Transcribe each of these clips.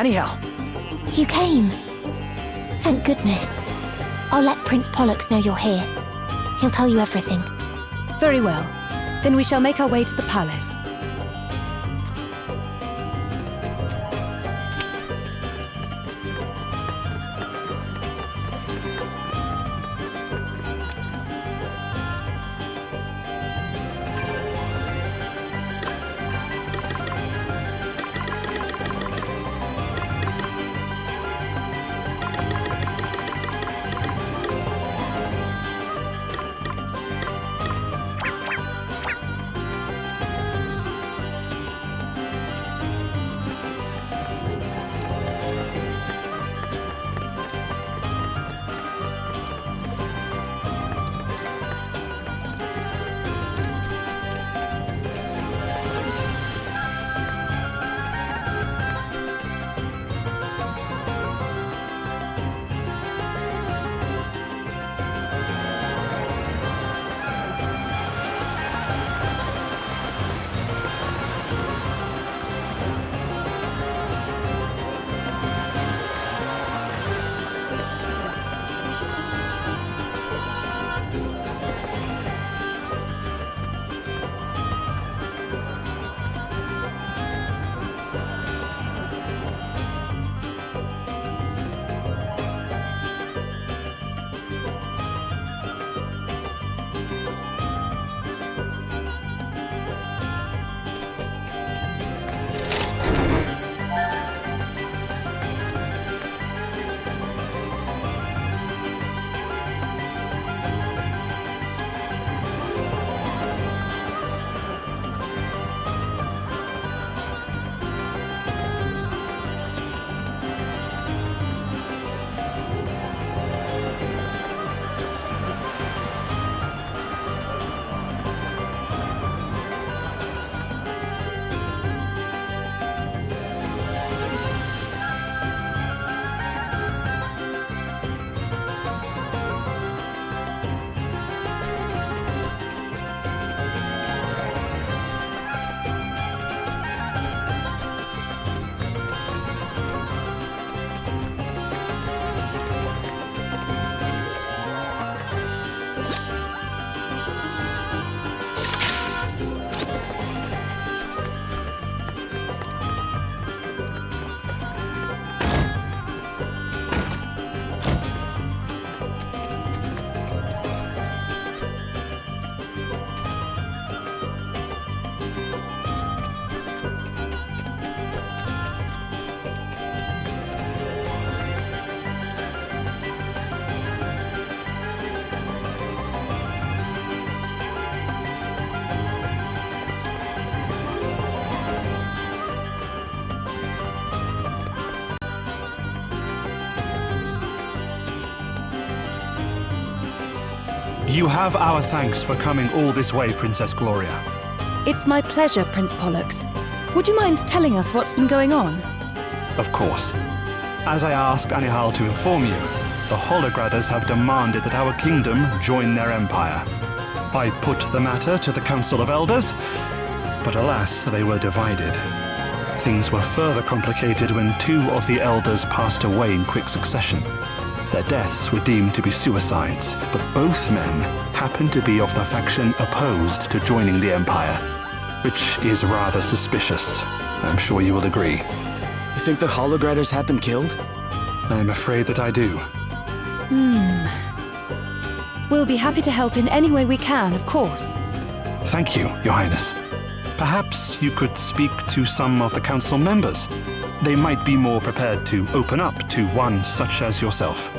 Anyhow. You came. Thank goodness. I'll let Prince Pollux know you're here. He'll tell you everything. Very well. Then we shall make our way to the palace. You have our thanks for coming all this way, Princess Gloria. It's my pleasure, Prince Pollux. Would you mind telling us what's been going on? Of course. As I asked Anihal to inform you, the Holograders have demanded that our kingdom join their empire. I put the matter to the Council of Elders, but alas, they were divided. Things were further complicated when two of the elders passed away in quick succession. Their deaths were deemed to be suicides, but both men happened to be of the faction opposed to joining the Empire, which is rather suspicious. I'm sure you will agree. You think the Holograders had them killed? I'm afraid that I do. We'll be happy to help in any way we can, of course. Thank you, Your Highness. Perhaps you could speak to some of the council members. They might be more prepared to open up to one such as yourself.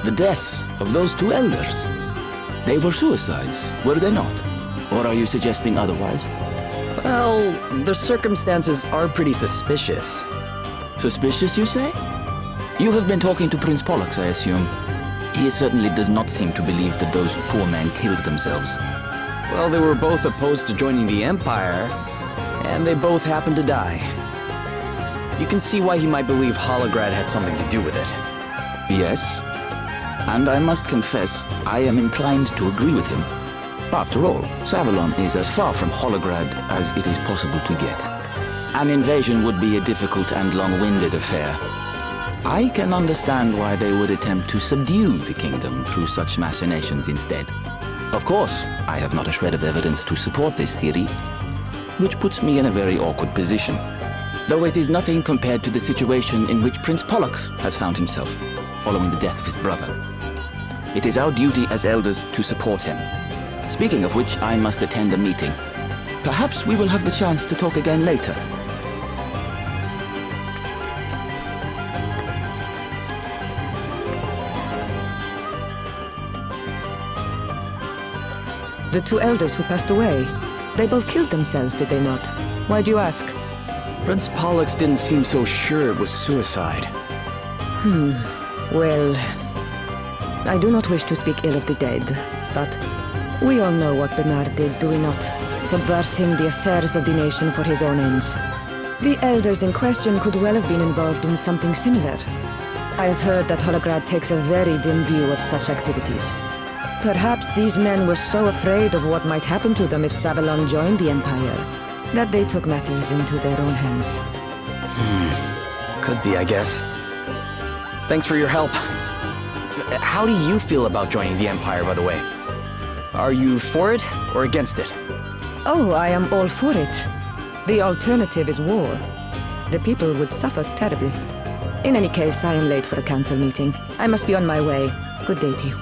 The deaths of those two elders. They were suicides, were they not? Or are you suggesting otherwise? Well, the circumstances are pretty suspicious. Suspicious, you say? You have been talking to Prince Pollux, I assume. He certainly does not seem to believe that those poor men killed themselves. Well, they were both opposed to joining the Empire, and they both happened to die. You can see why he might believe Holograd had something to do with it. Yes, and I must confess, I am inclined to agree with him. After all, Savalon is as far from Holograd as it is possible to get. An invasion would be a difficult and long-winded affair. I can understand why they would attempt to subdue the kingdom through such machinations instead. Of course, I have not a shred of evidence to support this theory, which puts me in a very awkward position. Though it is nothing compared to the situation in which Prince Pollux has found himself, following the death of his brother. It is our duty as elders to support him. Speaking of which, I must attend a meeting. Perhaps we will have the chance to talk again later. The two elders who passed away, they both killed themselves, did they not? Why do you ask? Prince Pollux didn't seem so sure it was suicide. Well, I do not wish to speak ill of the dead, but we all know what Bernard did, do we not? Subverting the affairs of the nation for his own ends. The elders in question could well have been involved in something similar. I have heard that Holograd takes a very dim view of such activities. Perhaps these men were so afraid of what might happen to them if Savalon joined the Empire, that they took matters into their own hands. Could be, I guess. Thanks for your help. How do you feel about joining the Empire, by the way? Are you for it or against it? Oh, I am all for it. The alternative is war. The people would suffer terribly. In any case, I am late for a council meeting. I must be on my way. Good day to you.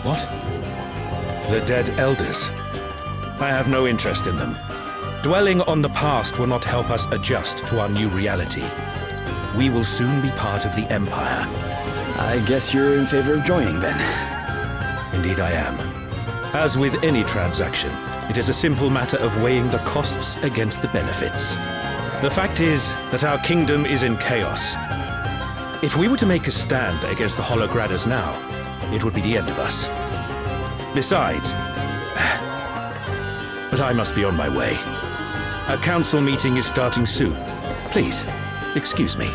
What? The dead elders? I have no interest in them. Dwelling on the past will not help us adjust to our new reality. We will soon be part of the Empire. I guess you're in favor of joining, then. Indeed I am. As with any transaction, it is a simple matter of weighing the costs against the benefits. The fact is that our kingdom is in chaos. If we were to make a stand against the Holograders now, it would be the end of us. Besides, but I must be on my way. A council meeting is starting soon. Please, excuse me.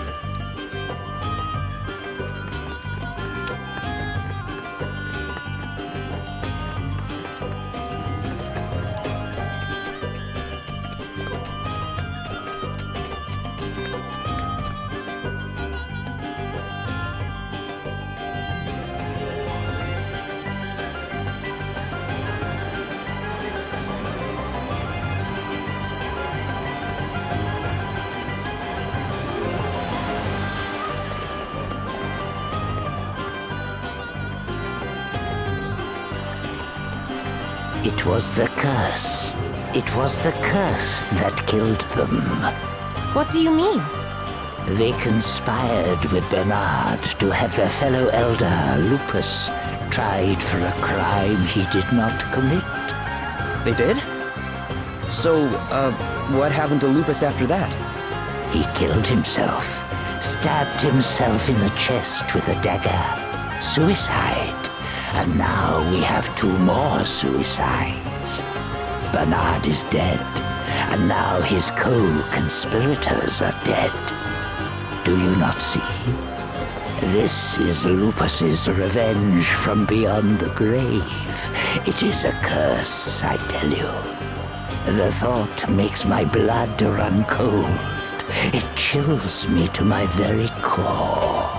It was the curse. It was the curse that killed them. What do you mean? They conspired with Bernard to have their fellow elder, Lupus, tried for a crime he did not commit. They did? So, what happened to Lupus after that? He killed himself, stabbed himself in the chest with a dagger. Suicide. And now we have 2 more suicides. Bernard is dead, and now his co-conspirators are dead. Do you not see? This is Lupus's revenge from beyond the grave. It is a curse, I tell you. The thought makes my blood run cold. It chills me to my very core.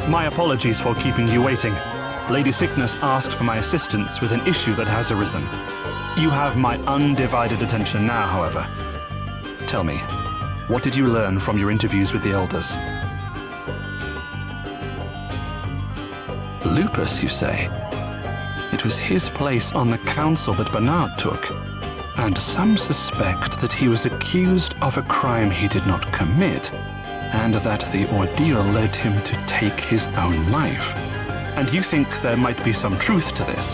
My apologies for keeping you waiting. Lady Sickness asked for my assistance with an issue that has arisen. You have my undivided attention now, however. Tell me, what did you learn from your interviews with the Elders? Lupus, you say? It was his place on the council that Bernard took, and some suspect that he was accused of a crime he did not commit, and that the ordeal led him to take his own life. And you think there might be some truth to this?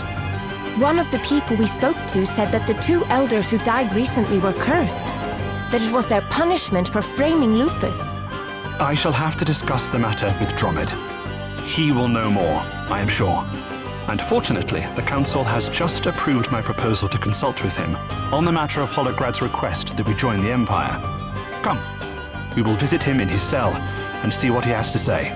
One of the people we spoke to said that the two elders who died recently were cursed, that it was their punishment for framing Lupus. I shall have to discuss the matter with Dromid. He will know more, I am sure. And fortunately, the Council has just approved my proposal to consult with him on the matter of Holograd's request that we join the Empire. Come, we will visit him in his cell and see what he has to say.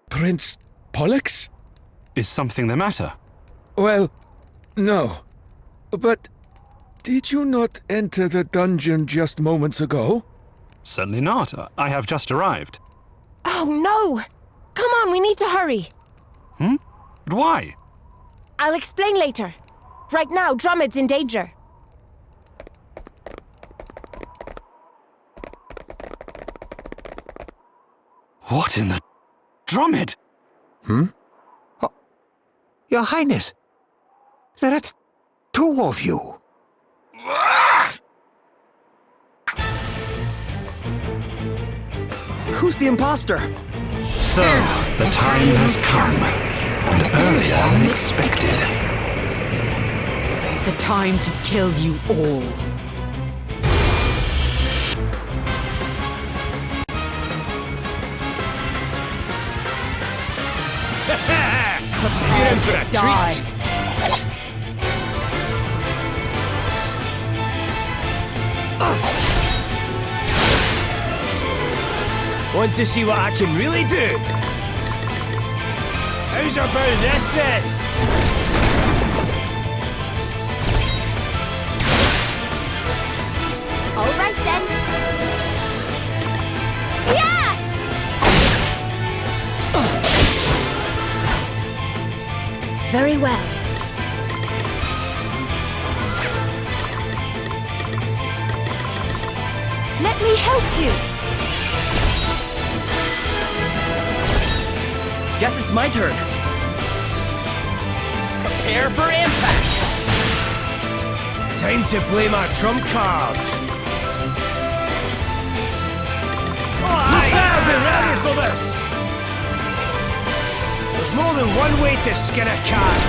Prince Pollux? Is something the matter? Well, no. But did you not enter the dungeon just moments ago? Certainly not. I have just arrived. Oh no! Come on, we need to hurry. But why? I'll explain later. Right now, Dromid's in danger. What in the... Dromid! Oh, Your Highness, there are two of you. Who's the imposter? So, the time has come, and earlier than expected. The time to kill you all. You're in for a treat. Want to see what I can really do? How's about this then? All right then. Yeah! Very well. Let me help you. Guess it's my turn. Prepare for impact. Time to play my trump cards. You better be ready for this. There's more than one way to skin a cat.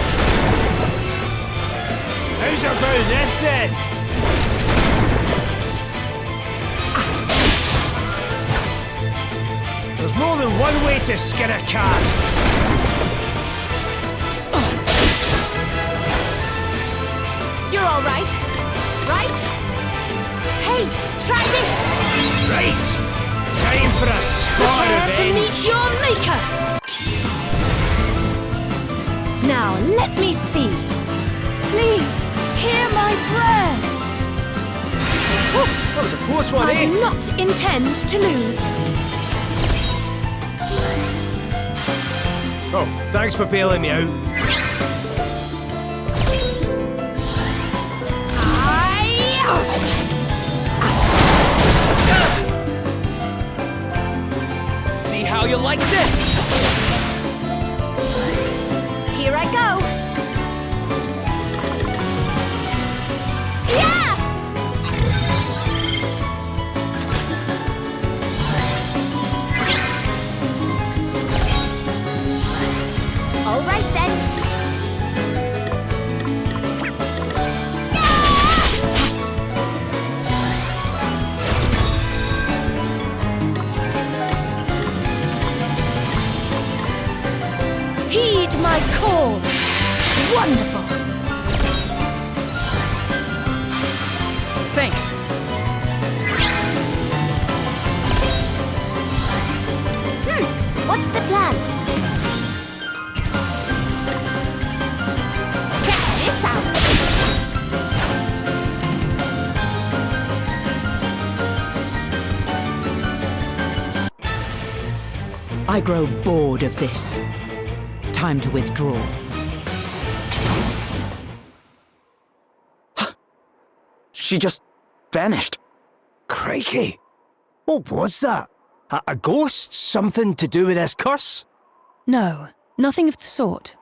How's about this then? There's more than one way to skin a cat. You're all right. Right? Hey, try this. Right. Time for a spot Prepare to revenge. meet your maker. Now, let me see. Please, hear my prayer. That was a close one, I eh? do not intend to lose. Oh, thanks for bailing me out. you like this? Here I go! Yeah! All right then. Heed my call! Wonderful. Thanks. What's the plan? Check this out. I grow bored of this. Time to withdraw. She just vanished. Crikey. What was that? A ghost? Something to do with this curse? No, nothing of the sort.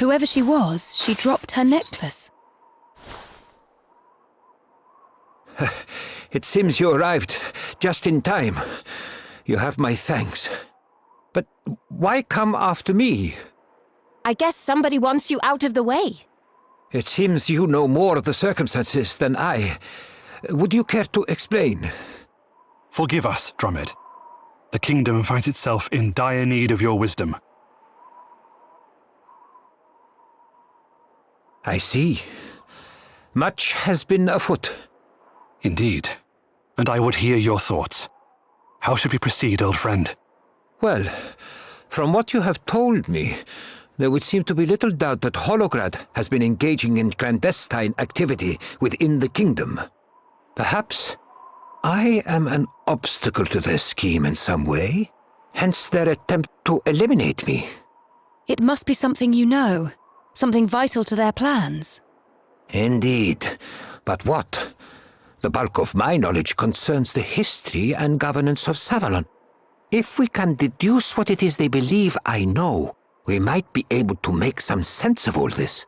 Whoever she was, she dropped her necklace. It seems you arrived just in time. You have my thanks. But why come after me? I guess somebody wants you out of the way. It seems you know more of the circumstances than I. Would you care to explain? Forgive us, Drummond. The kingdom finds itself in dire need of your wisdom. I see. Much has been afoot. Indeed. And I would hear your thoughts. How should we proceed, old friend? Well, from what you have told me, there would seem to be little doubt that Holograd has been engaging in clandestine activity within the kingdom. Perhaps I am an obstacle to their scheme in some way, hence their attempt to eliminate me. It must be something you know, something vital to their plans. Indeed. But what? The bulk of my knowledge concerns the history and governance of Savalon. If we can deduce what it is they believe I know, we might be able to make some sense of all this.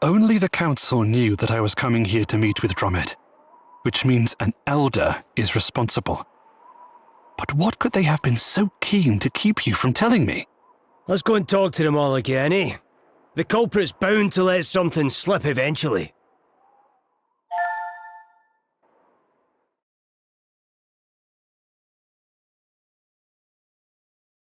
Only the council knew that I was coming here to meet with Drummond, which means an elder is responsible. But what could they have been so keen to keep you from telling me? Let's go and talk to them all again, eh? The culprit's bound to let something slip eventually.